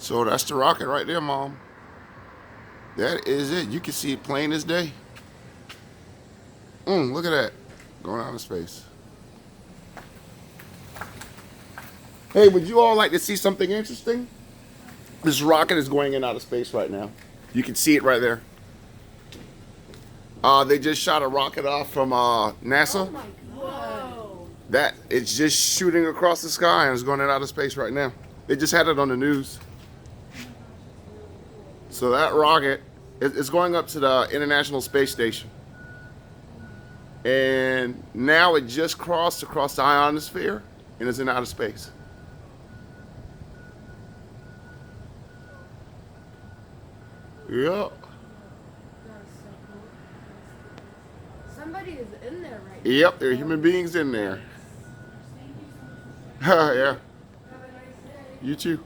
So that's the rocket right there, Mom. That is it. You can see it plain as day. Look at that. Going out of space. Hey, would you all like to see something interesting? This rocket is going in outer space right now. You can see it right there. They just shot a rocket off from NASA. Oh my God. That it's just shooting across the sky and it's going in outer space right now. They just had it on the news. So that rocket is going up to the International Space Station. And now it just crossed across the ionosphere and is in outer space. Yep. Somebody is in there right Yep, there are human beings in there. Yeah. You too.